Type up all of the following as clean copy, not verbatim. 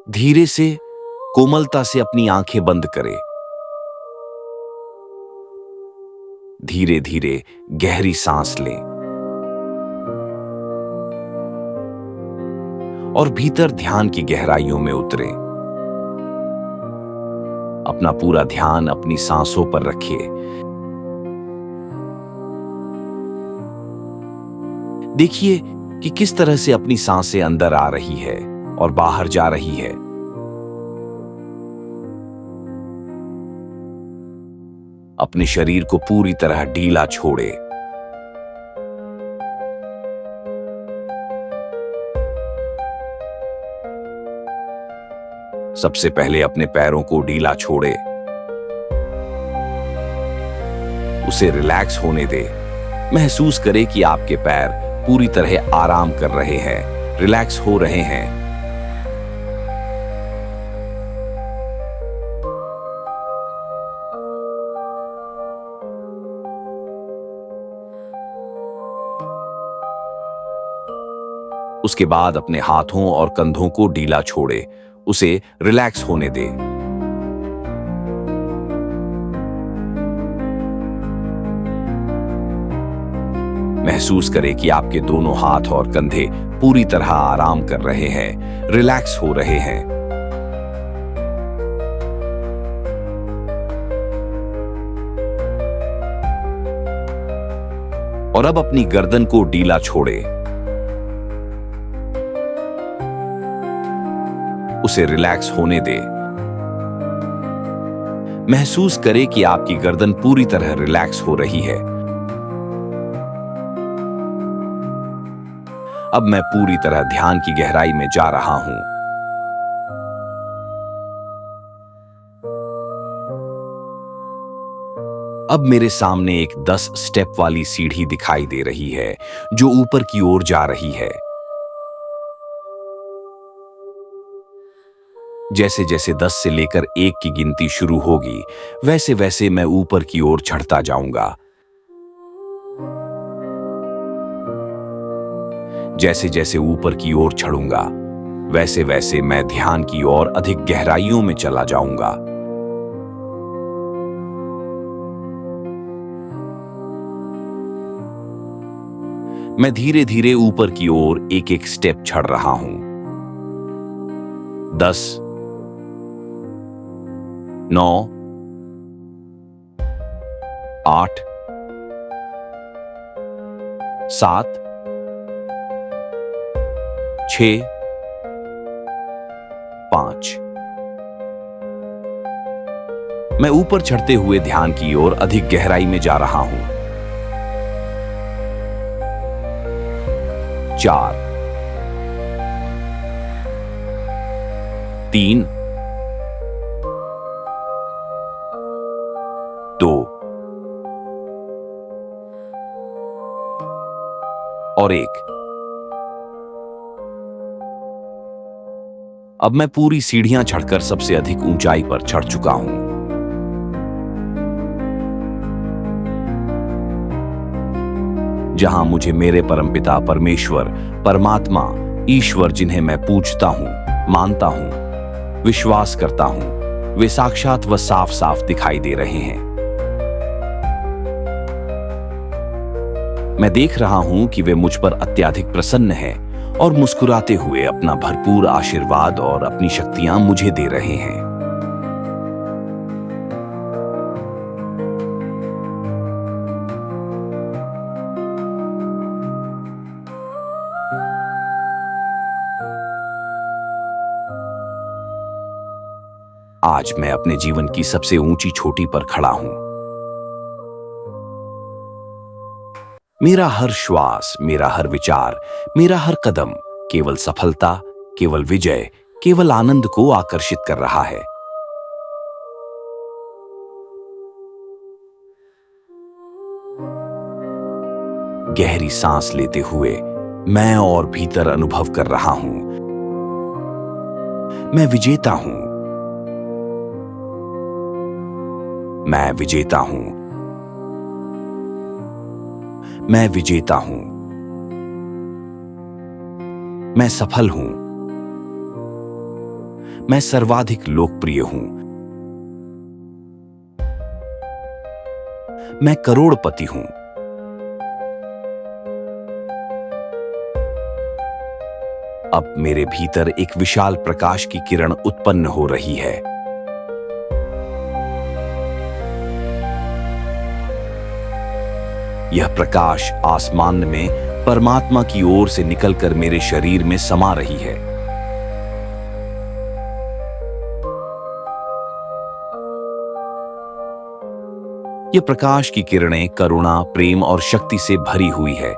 धीरे से, कोमलता से अपनी आंखें बंद करें। धीरे धीरे गहरी सांस लें और भीतर ध्यान की गहराइयों में उतरें। अपना पूरा ध्यान अपनी सांसों पर रखिए। देखिए कि किस तरह से अपनी सांसें अंदर आ रही है और बाहर जा रही है। अपने शरीर को पूरी तरह ढीला छोड़े। सबसे पहले अपने पैरों को ढीला छोड़े। उसे रिलैक्स होने दे। महसूस करें कि आपके पैर पूरी तरह आराम कर रहे हैं, रिलैक्स हो रहे हैं। उसके बाद अपने हाथों और कंधों को ढीला छोड़े, उसे रिलैक्स होने दे। महसूस करें कि आपके दोनों हाथ और कंधे पूरी तरह आराम कर रहे हैं, रिलैक्स हो रहे हैं। और अब अपनी गर्दन को ढीला छोड़े। उसे रिलैक्स होने दे। महसूस करें कि आपकी गर्दन पूरी तरह रिलैक्स हो रही है। अब मैं पूरी तरह ध्यान की गहराई में जा रहा हूं। अब मेरे सामने एक 10 स्टेप वाली सीढ़ी दिखाई दे रही है जो ऊपर की ओर जा रही है। जैसे जैसे 10 से लेकर 1 की गिनती शुरू होगी, वैसे वैसे मैं ऊपर की ओर चढ़ता जाऊंगा। जैसे जैसे ऊपर की ओर चढ़ूंगा, वैसे वैसे मैं ध्यान की ओर अधिक गहराइयों में चला जाऊंगा। मैं धीरे धीरे ऊपर की ओर एक एक स्टेप चढ़ रहा हूं। 10, 9, 8, 7, 6, 5। मैं ऊपर चढ़ते हुए ध्यान की ओर अधिक गहराई में जा रहा हूं। 4, 3, 2 और 1। अब मैं पूरी सीढ़ियां चढ़कर सबसे अधिक ऊंचाई पर चढ़ चुका हूं। जहां मुझे मेरे परमपिता परमेश्वर, परमात्मा, ईश्वर, जिन्हें मैं पूजता हूं, मानता हूं, विश्वास करता हूं, वे साक्षात व साफ साफ दिखाई दे रहे हैं। मैं देख रहा हूं कि वे मुझ पर अत्यधिक प्रसन्न हैं और मुस्कुराते हुए अपना भरपूर आशीर्वाद और अपनी शक्तियां मुझे दे रहे हैं। आज मैं अपने जीवन की सबसे ऊंची चोटी पर खड़ा हूं। मेरा हर श्वास, मेरा हर विचार, मेरा हर कदम केवल सफलता, केवल विजय, केवल आनंद को आकर्षित कर रहा है। गहरी सांस लेते हुए मैं और भीतर अनुभव कर रहा हूं, मैं विजेता हूं। मैं विजेता हूं। मैं विजेता हूं। मैं सफल हूं। मैं सर्वाधिक लोकप्रिय हूं। मैं करोड़पति हूं। अब मेरे भीतर एक विशाल प्रकाश की किरण उत्पन्न हो रही है। यह प्रकाश आसमान में परमात्मा की ओर से निकलकर मेरे शरीर में समा रही है। यह प्रकाश की किरणें करुणा, प्रेम और शक्ति से भरी हुई है।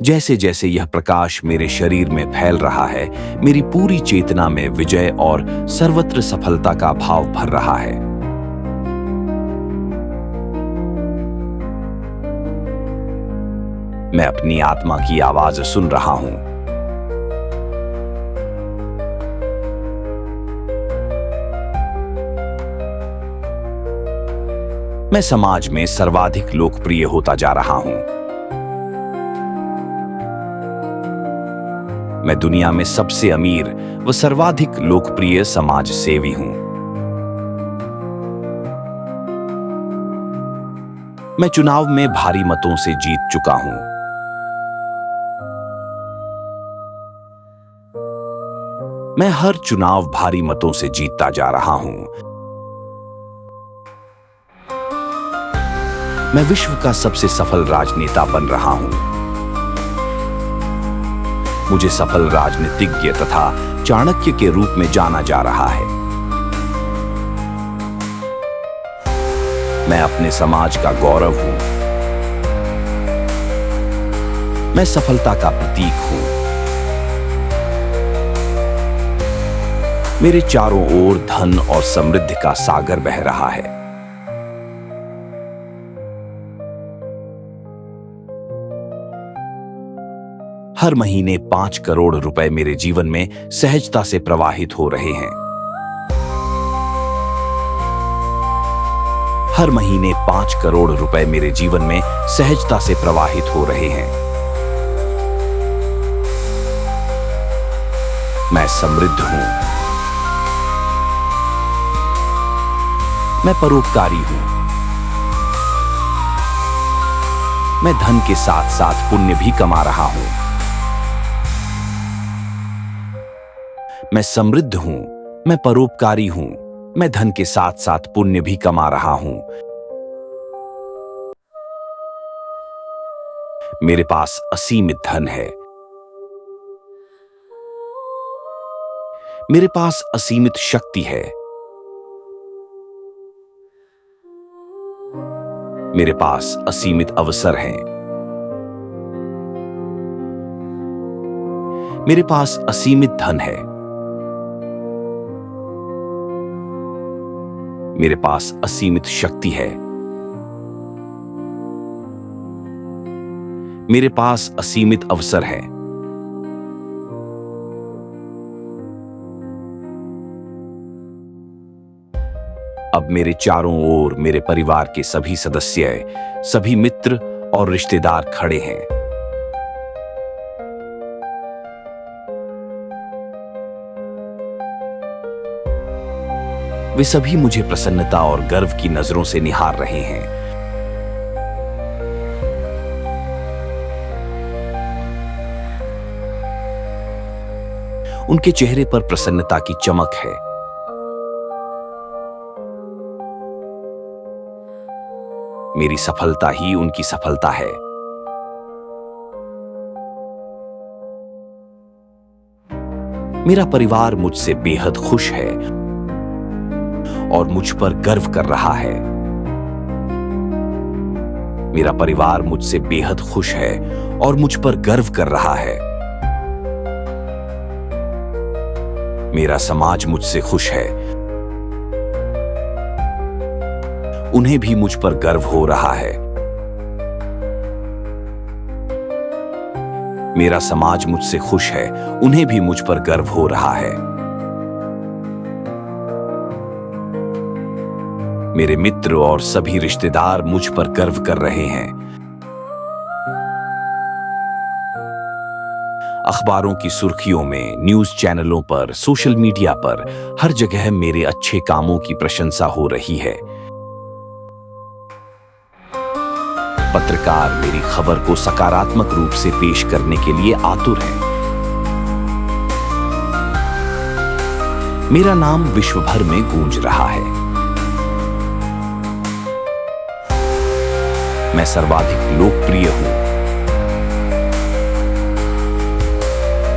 जैसे जैसे यह प्रकाश मेरे शरीर में फैल रहा है, मेरी पूरी चेतना में विजय और सर्वत्र सफलता का भाव भर रहा है। मैं अपनी आत्मा की आवाज सुन रहा हूं। मैं समाज में सर्वाधिक लोकप्रिय होता जा रहा हूं। मैं दुनिया में सबसे अमीर व सर्वाधिक लोकप्रिय समाज सेवी हूं। मैं चुनाव में भारी मतों से जीत चुका हूं। मैं हर चुनाव भारी मतों से जीतता जा रहा हूं। मैं विश्व का सबसे सफल राजनेता बन रहा हूं। मुझे सफल राजनीतिज्ञ तथा चाणक्य के रूप में जाना जा रहा है। मैं अपने समाज का गौरव हूं। मैं सफलता का प्रतीक हूं। मेरे चारों ओर धन और समृद्धि का सागर बह रहा है। हर महीने 5 करोड़ रुपए मेरे जीवन में सहजता से प्रवाहित हो रहे हैं। हर महीने 5 करोड़ रुपए मेरे जीवन में सहजता से प्रवाहित हो रहे हैं। मैं समृद्ध हूं। मैं परोपकारी हूं। मैं धन के साथ साथ पुण्य भी कमा रहा हूं। मैं समृद्ध हूं। मैं परोपकारी हूं। मैं धन के साथ साथ पुण्य भी कमा रहा हूं। मेरे पास असीमित धन है। मेरे पास असीमित शक्ति है। मेरे पास असीमित अवसर हैं। मेरे पास असीमित धन है। मेरे पास असीमित शक्ति है। मेरे पास असीमित अवसर है। अब मेरे चारों ओर मेरे परिवार के सभी सदस्य, सभी मित्र और रिश्तेदार खड़े हैं। वे सभी मुझे प्रसन्नता और गर्व की नजरों से निहार रहे हैं। उनके चेहरे पर प्रसन्नता की चमक है। मेरी सफलता ही उनकी सफलता है। मेरा परिवार मुझसे बेहद खुश है और मुझ पर गर्व कर रहा है। मेरा परिवार मुझसे बेहद खुश है और मुझ पर गर्व कर रहा है। मेरा समाज मुझसे खुश है। उन्हें भी मुझ पर गर्व हो रहा है। मेरा समाज मुझसे खुश है। उन्हें भी मुझ पर गर्व हो रहा है। मेरे मित्र और सभी रिश्तेदार मुझ पर गर्व कर रहे हैं। अखबारों की सुर्खियों में, न्यूज चैनलों पर, सोशल मीडिया पर हर जगह मेरे अच्छे कामों की प्रशंसा हो रही है। पत्रकार मेरी खबर को सकारात्मक रूप से पेश करने के लिए आतुर हैं। मेरा नाम विश्व भर में गूंज रहा है। मैं सर्वाधिक लोकप्रिय हूं।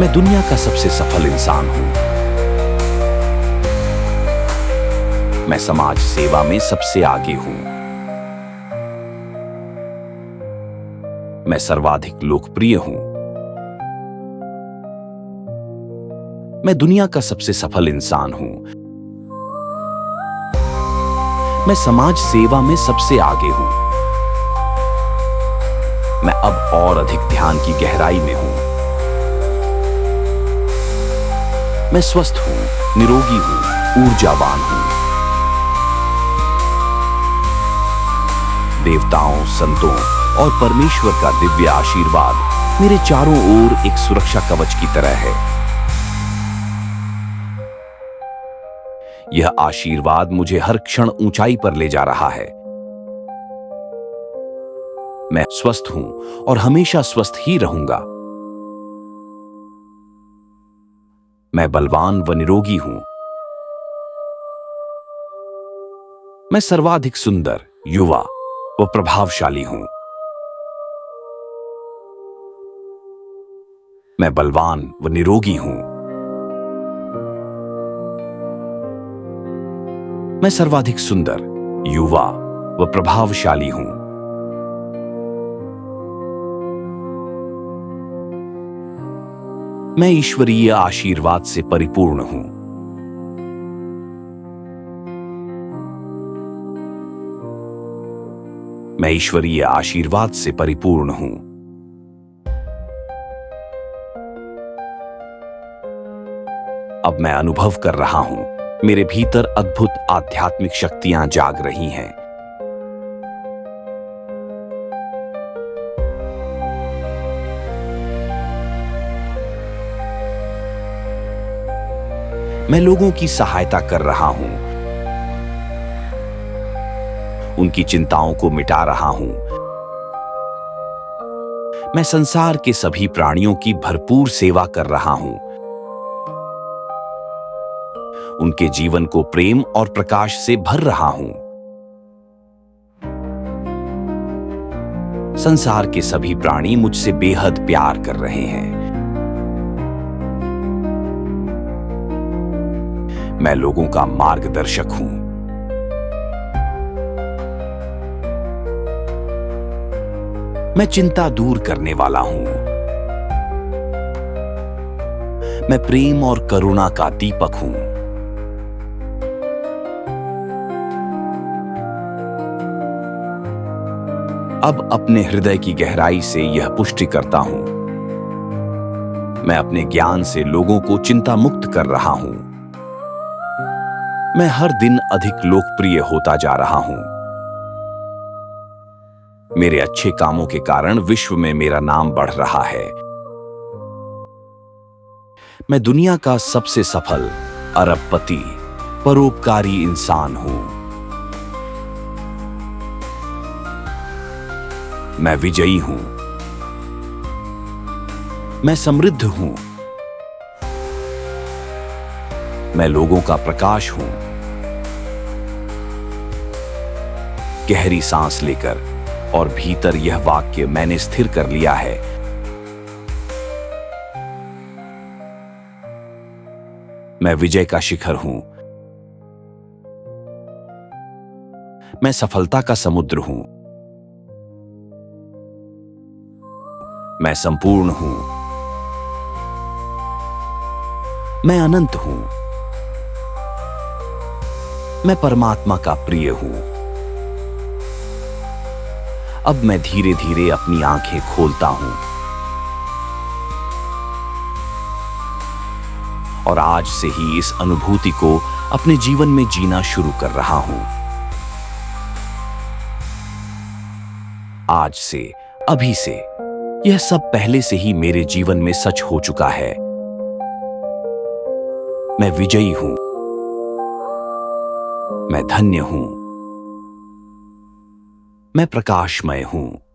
मैं दुनिया का सबसे सफल इंसान हूं। मैं समाज सेवा में सबसे आगे हूं। मैं सर्वाधिक लोकप्रिय हूं। मैं दुनिया का सबसे सफल इंसान हूं। मैं समाज सेवा में सबसे आगे हूं। मैं अब और अधिक ध्यान की गहराई में हूं। मैं स्वस्थ हूं, निरोगी हूं, ऊर्जावान हूं। देवताओं, संतों और परमेश्वर का दिव्य आशीर्वाद मेरे चारों ओर एक सुरक्षा कवच की तरह है। यह आशीर्वाद मुझे हर क्षण ऊंचाई पर ले जा रहा है। मैं स्वस्थ हूं और हमेशा स्वस्थ ही रहूंगा। मैं बलवान व निरोगी हूं। मैं सर्वाधिक सुंदर, युवा व प्रभावशाली हूं। मैं बलवान व निरोगी हूं। मैं सर्वाधिक सुंदर, युवा व प्रभावशाली हूं। मैं ईश्वरीय आशीर्वाद से परिपूर्ण हूं। मैं ईश्वरीय आशीर्वाद से परिपूर्ण हूं। अब मैं अनुभव कर रहा हूं, मेरे भीतर अद्भुत आध्यात्मिक शक्तियां जाग रही हैं। मैं लोगों की सहायता कर रहा हूं। उनकी चिंताओं को मिटा रहा हूं। मैं संसार के सभी प्राणियों की भरपूर सेवा कर रहा हूं। उनके जीवन को प्रेम और प्रकाश से भर रहा हूं। संसार के सभी प्राणी मुझसे बेहद प्यार कर रहे हैं। मैं लोगों का मार्गदर्शक हूं। मैं चिंता दूर करने वाला हूं। मैं प्रेम और करुणा का दीपक हूं। अब अपने हृदय की गहराई से यह पुष्टि करता हूं। मैं अपने ज्ञान से लोगों को चिंता मुक्त कर रहा हूं। मैं हर दिन अधिक लोकप्रिय होता जा रहा हूं। मेरे अच्छे कामों के कारण विश्व में मेरा नाम बढ़ रहा है। मैं दुनिया का सबसे सफल, अरबपति, परोपकारी इंसान हूं। मैं विजयी हूं। मैं समृद्ध हूं। मैं लोगों का प्रकाश हूं। गहरी सांस लेकर और भीतर यह वाक्य मैंने स्थिर कर लिया है। मैं विजय का शिखर हूं। मैं सफलता का समुद्र हूं। मैं संपूर्ण हूं। मैं अनंत हूं। मैं परमात्मा का प्रिय हूं। अब मैं धीरे धीरे अपनी आंखें खोलता हूं और आज से ही इस अनुभूति को अपने जीवन में जीना शुरू कर रहा हूं। आज से, अभी से यह सब पहले से ही मेरे जीवन में सच हो चुका है। मैं विजयी हूं, मैं धन्य हूं, मैं प्रकाशमय हूं।